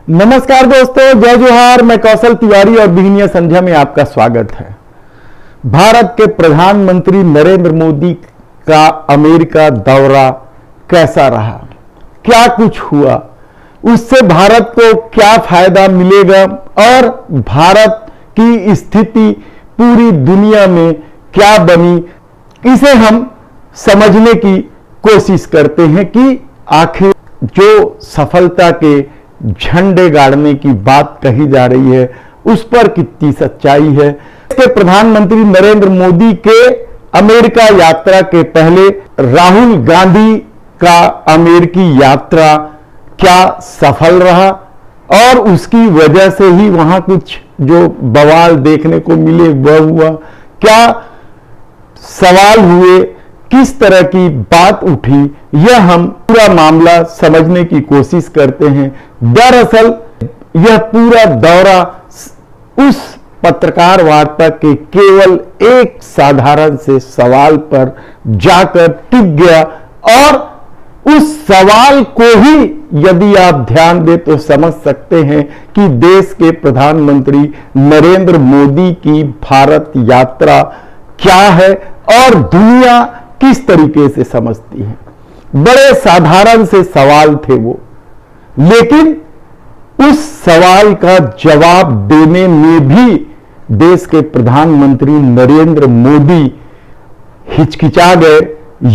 नमस्कार दोस्तों, जय जोहार। मैं कौशल तिवारी और बिहनिया संध्या में आपका स्वागत है। भारत के प्रधानमंत्री नरेंद्र मोदी का अमेरिका दौरा कैसा रहा, क्या कुछ हुआ, उससे भारत को क्या फायदा मिलेगा और भारत की स्थिति पूरी दुनिया में क्या बनी, इसे हम समझने की कोशिश करते हैं कि आखिर जो सफलता के झंडे गाड़ने की बात कही जा रही है उस पर कितनी सच्चाई है। इसके प्रधानमंत्री नरेंद्र मोदी के अमेरिका यात्रा के पहले राहुल गांधी का अमेरिकी यात्रा क्या सफल रहा और उसकी वजह से ही वहां कुछ जो बवाल देखने को मिले वह हुआ, क्या सवाल हुए, किस तरह की बात उठी, यह हम पूरा मामला समझने की कोशिश करते हैं। दरअसल यह पूरा दौरा उस पत्रकार वार्ता के केवल एक साधारण से सवाल पर जाकर टिक गया और उस सवाल को ही यदि आप ध्यान दें तो समझ सकते हैं कि देश के प्रधानमंत्री नरेंद्र मोदी की भारत यात्रा क्या है और दुनिया किस तरीके से समझती है। बड़े साधारण से सवाल थे वो, लेकिन उस सवाल का जवाब देने में भी देश के प्रधानमंत्री नरेंद्र मोदी हिचकिचा गए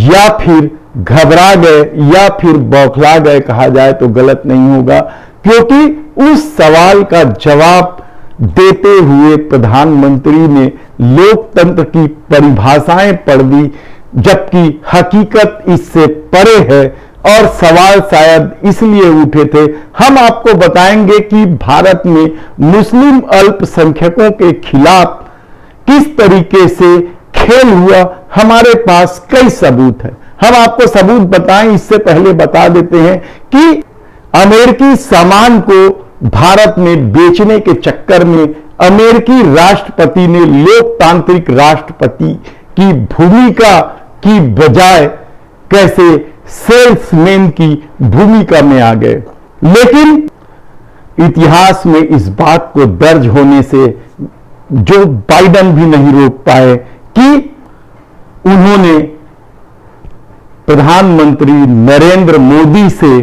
या फिर घबरा गए या फिर बौखला गए, कहा जाए तो गलत नहीं होगा, क्योंकि उस सवाल का जवाब देते हुए प्रधानमंत्री ने लोकतंत्र की परिभाषाएं पढ़ दी, जबकि हकीकत इससे परे है और सवाल शायद इसलिए उठे थे। हम आपको बताएंगे कि भारत में मुस्लिम अल्पसंख्यकों के खिलाफ किस तरीके से खेल हुआ। हमारे पास कई सबूत हैं, हम आपको सबूत बताएं। इससे पहले बता देते हैं कि अमेरिकी सामान को भारत में बेचने के चक्कर में अमेरिकी राष्ट्रपति ने लोकतांत्रिक राष्ट्रपति की भूमिका की बजाय कैसे सेल्समैन की भूमिका में आ गए। लेकिन इतिहास में इस बात को दर्ज होने से जो बाइडेन भी नहीं रोक पाए कि उन्होंने प्रधानमंत्री नरेंद्र मोदी से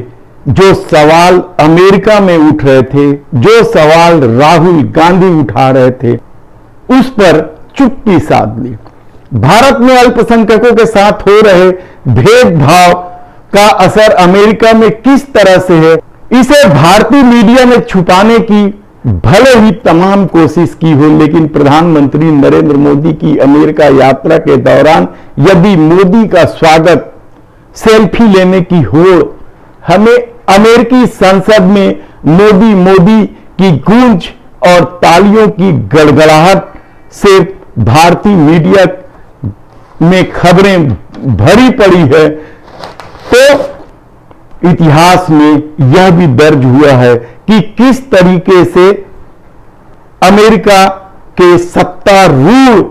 जो सवाल अमेरिका में उठ रहे थे, जो सवाल राहुल गांधी उठा रहे थे, उस पर चुप्पी साध ली। भारत में अल्पसंख्यकों के साथ हो रहे भेदभाव का असर अमेरिका में किस तरह से है, इसे भारतीय मीडिया ने छुपाने की भले ही तमाम कोशिश की हो, लेकिन प्रधानमंत्री नरेंद्र मोदी की अमेरिका यात्रा के दौरान यदि मोदी का स्वागत सेल्फी लेने की होड़ हमें अमेरिकी संसद में मोदी मोदी की गूंज और तालियों की गड़गड़ाहट से भारतीय मीडिया में खबरें भरी पड़ी है, तो इतिहास में यह भी दर्ज हुआ है कि किस तरीके से अमेरिका के सत्तारूढ़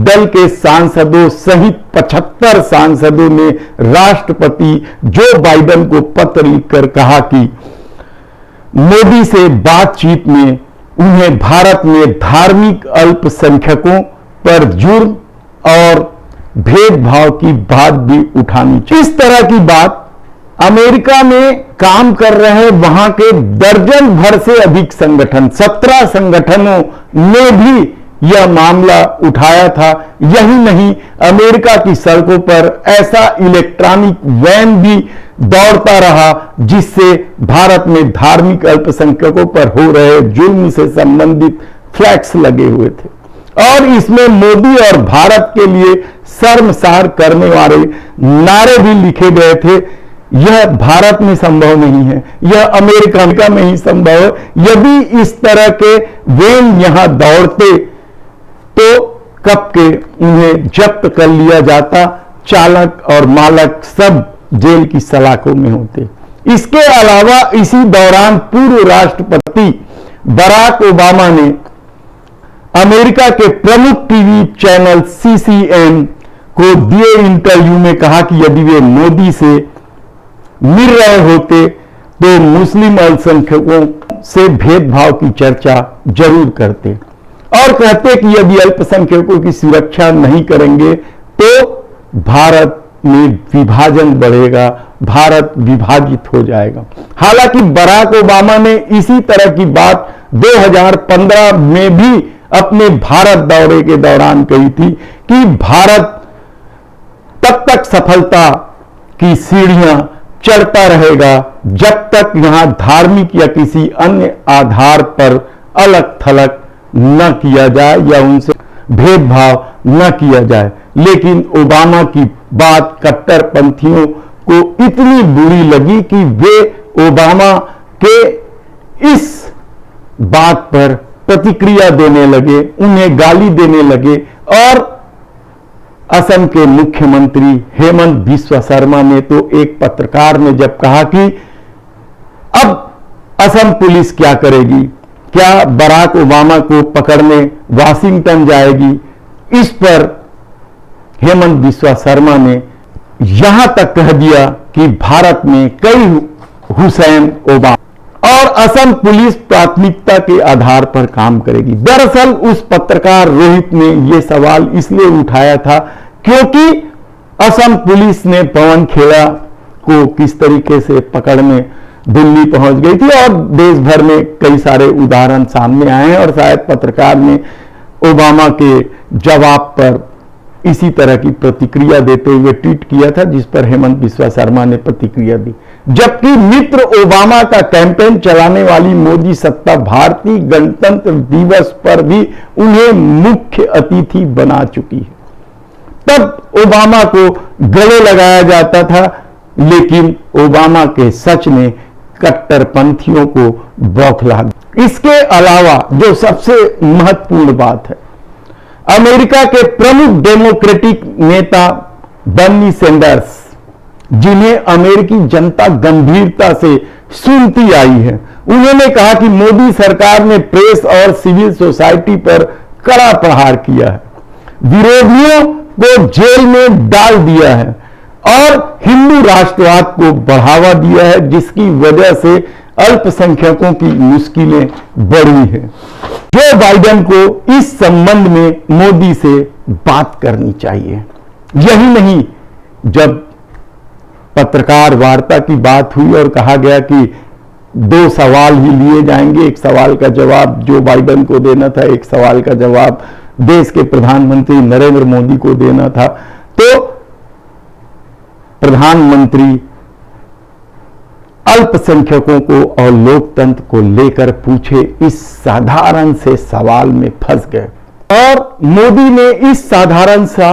दल के सांसदों सहित 75 सांसदों ने राष्ट्रपति जो बाइडेन को पत्र लिखकर कहा कि मोदी से बातचीत में उन्हें भारत में धार्मिक अल्पसंख्यकों पर जुर्म और भेदभाव की बात भी उठानी चाहिए। इस तरह की बात अमेरिका में काम कर रहे वहां के दर्जन भर से अधिक संगठन, 17 संगठनों ने भी यह मामला उठाया था। यही नहीं, अमेरिका की सड़कों पर ऐसा इलेक्ट्रॉनिक वैन भी दौड़ता रहा जिससे भारत में धार्मिक अल्पसंख्यकों पर हो रहे जुल्म से संबंधित फ्लैक्स लगे हुए थे और इसमें मोदी और भारत के लिए शर्मसार करने वाले नारे भी लिखे गए थे। यह भारत में संभव नहीं है, यह अमेरिका में ही संभव है। यदि इस तरह के वैन यहां दौड़ते तो कब के उन्हें जब्त कर लिया जाता, चालक और मालक सब जेल की सलाखों में होते। इसके अलावा इसी दौरान पूर्व राष्ट्रपति बराक ओबामा ने अमेरिका के प्रमुख टीवी चैनल सीसीएन को दिए इंटरव्यू में कहा कि यदि वे मोदी से मिल रहे होते तो मुस्लिम अल्पसंख्यकों से भेदभाव की चर्चा जरूर करते और कहते कि यदि अल्पसंख्यकों की सुरक्षा नहीं करेंगे तो भारत में विभाजन बढ़ेगा, भारत विभाजित हो जाएगा। हालांकि बराक ओबामा ने इसी तरह की बात 2015 में भी अपने भारत दौरे के दौरान कही थी कि भारत तब तक सफलता की सीढ़ियां चढ़ता रहेगा जब तक यहां धार्मिक या किसी अन्य आधार पर अलग थलग न किया जाए या उनसे भेदभाव न किया जाए। लेकिन ओबामा की बात कट्टरपंथियों को इतनी बुरी लगी कि वे ओबामा के इस बात पर प्रतिक्रिया देने लगे, उन्हें गाली देने लगे और असम के मुख्यमंत्री हेमंत बिस्वा शर्मा ने तो एक पत्रकार ने जब कहा कि अब असम पुलिस क्या करेगी, क्या बराक ओबामा को पकड़ने वाशिंगटन जाएगी, इस पर हेमंत बिस्वा शर्मा ने यहां तक कह दिया कि भारत में कई हुसैन ओबामा और असम पुलिस प्राथमिकता के आधार पर काम करेगी। दरअसल उस पत्रकार रोहित ने यह सवाल इसलिए उठाया था क्योंकि असम पुलिस ने पवन खेड़ा को किस तरीके से पकड़ने दिल्ली पहुंच गई थी और देश भर में कई सारे उदाहरण सामने आए हैं और शायद पत्रकार ने ओबामा के जवाब पर इसी तरह की प्रतिक्रिया देते हुए ट्वीट किया था, जिस पर हेमंत बिस्वा शर्मा ने प्रतिक्रिया दी। जबकि मित्र ओबामा का कैंपेन चलाने वाली मोदी सत्ता भारतीय गणतंत्र दिवस पर भी उन्हें मुख्य अतिथि बना चुकी है। तब ओबामा को गले लगाया जाता था, लेकिन ओबामा के सच ने कट्टरपंथियों को बौखला दिया। इसके अलावा जो सबसे महत्वपूर्ण बात है, अमेरिका के प्रमुख डेमोक्रेटिक नेता बर्नी सैंडर्स, जिन्हें अमेरिकी जनता गंभीरता से सुनती आई है, उन्होंने कहा कि मोदी सरकार ने प्रेस और सिविल सोसाइटी पर कड़ा प्रहार किया है, विरोधियों को जेल में डाल दिया है और हिंदू राष्ट्रवाद को बढ़ावा दिया है, जिसकी वजह से अल्पसंख्यकों की मुश्किलें बढ़ी है। जो बाइडेन को इस संबंध में मोदी से बात करनी चाहिए। यही नहीं, जब पत्रकार वार्ता की बात हुई और कहा गया कि 2 सवाल ही लिए जाएंगे, एक सवाल का जवाब जो बाइडेन को देना था, एक सवाल का जवाब देश के प्रधानमंत्री नरेंद्र मोदी को देना था, तो प्रधानमंत्री अल्पसंख्यकों को और लोकतंत्र को लेकर पूछे इस साधारण से सवाल में फंस गए और मोदी ने इस साधारण सा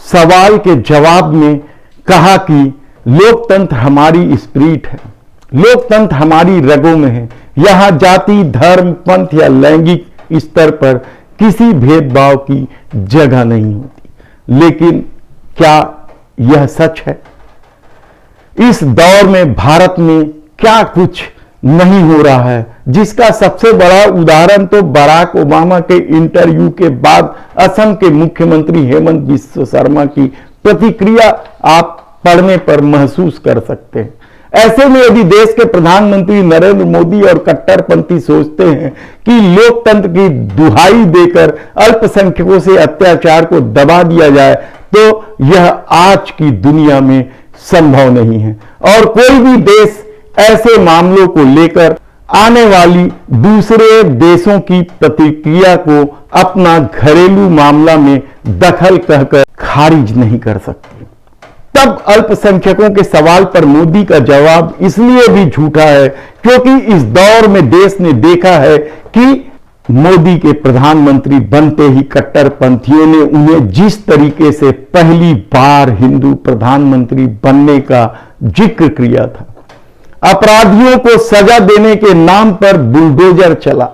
सवाल के जवाब में कहा कि लोकतंत्र हमारी स्पिरिट है, लोकतंत्र हमारी रगों में है, यहां जाति, धर्म, पंथ या लैंगिक स्तर पर किसी भेदभाव की जगह नहीं होती। लेकिन क्या यह सच है? इस दौर में भारत में क्या कुछ नहीं हो रहा है, जिसका सबसे बड़ा उदाहरण तो बराक ओबामा के इंटरव्यू के बाद असम के मुख्यमंत्री हेमंत बिस्वा शर्मा की प्रतिक्रिया आप पढ़ने पर महसूस कर सकते हैं। ऐसे में यदि देश के प्रधानमंत्री नरेंद्र मोदी और कट्टरपंथी सोचते हैं कि लोकतंत्र की दुहाई देकर अल्पसंख्यकों से अत्याचार को दबा दिया जाए, तो यह आज की दुनिया में संभव नहीं है और कोई भी देश ऐसे मामलों को लेकर आने वाली दूसरे देशों की प्रतिक्रिया को अपना घरेलू मामला में दखल कहकर खारिज नहीं कर सकती। तब अल्पसंख्यकों के सवाल पर मोदी का जवाब इसलिए भी झूठा है क्योंकि इस दौर में देश ने देखा है कि मोदी के प्रधानमंत्री बनते ही कट्टरपंथियों ने उन्हें जिस तरीके से पहली बार हिंदू प्रधानमंत्री बनने का जिक्र किया था, अपराधियों को सजा देने के नाम पर बुलडोजर चला,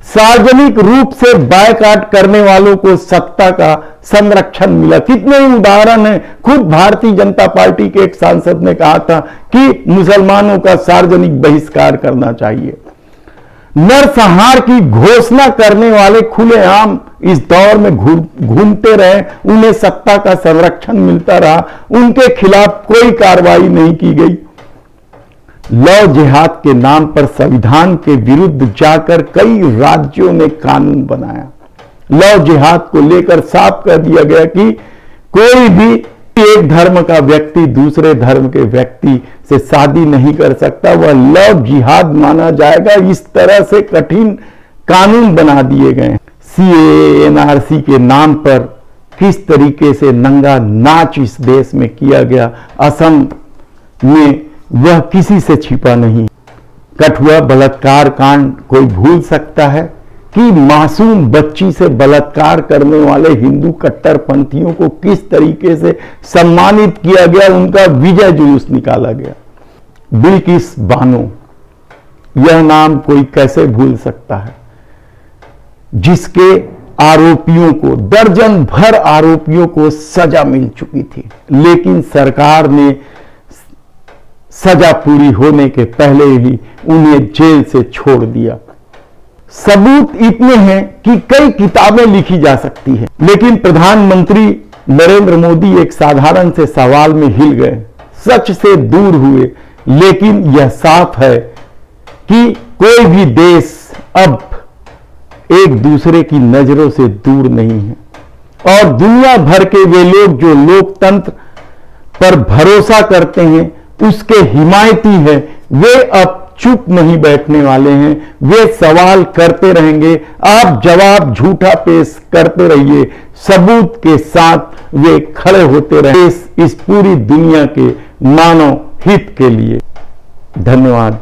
सार्वजनिक रूप से बायकॉट करने वालों को सत्ता का संरक्षण मिला। कितने उदाहरण हैं। खुद भारतीय जनता पार्टी के एक सांसद ने कहा था कि मुसलमानों का सार्वजनिक बहिष्कार करना चाहिए। नरसंहार की घोषणा करने वाले खुलेआम इस दौर में घूमते रहे, उन्हें सत्ता का संरक्षण मिलता रहा, उनके खिलाफ कोई कार्रवाई नहीं की गई। लव जिहाद के नाम पर संविधान के विरुद्ध जाकर कई राज्यों ने कानून बनाया। लव जिहाद को लेकर साफ कर दिया गया कि कोई भी एक धर्म का व्यक्ति दूसरे धर्म के व्यक्ति से शादी नहीं कर सकता, वह लव जिहाद माना जाएगा। इस तरह से कठिन कानून बना दिए गए। सीएए, एनआरसी के नाम पर किस तरीके से नंगा नाच इस देश में किया गया, असम में वह किसी से छिपा नहीं। कठुआ बलात्कार कांड कोई भूल सकता है कि मासूम बच्ची से बलात्कार करने वाले हिंदू कट्टरपंथियों को किस तरीके से सम्मानित किया गया, उनका विजय जुलूस निकाला गया। बिल्किस बानो, यह नाम कोई कैसे भूल सकता है, जिसके आरोपियों को, दर्जन भर आरोपियों को सजा मिल चुकी थी, लेकिन सरकार ने सजा पूरी होने के पहले ही उन्हें जेल से छोड़ दिया। सबूत इतने हैं कि कई किताबें लिखी जा सकती हैं, लेकिन प्रधानमंत्री नरेंद्र मोदी एक साधारण से सवाल में हिल गए, सच से दूर हुए। लेकिन यह साफ है कि कोई भी देश अब एक दूसरे की नजरों से दूर नहीं है, और दुनिया भर के वे लोग जो लोकतंत्र पर भरोसा करते हैं, उसके हिमायती है, वे अब चुप नहीं बैठने वाले हैं। वे सवाल करते रहेंगे, आप जवाब झूठा पेश करते रहिए, सबूत के साथ वे खड़े होते रहे इस पूरी दुनिया के मानव हित के लिए। धन्यवाद।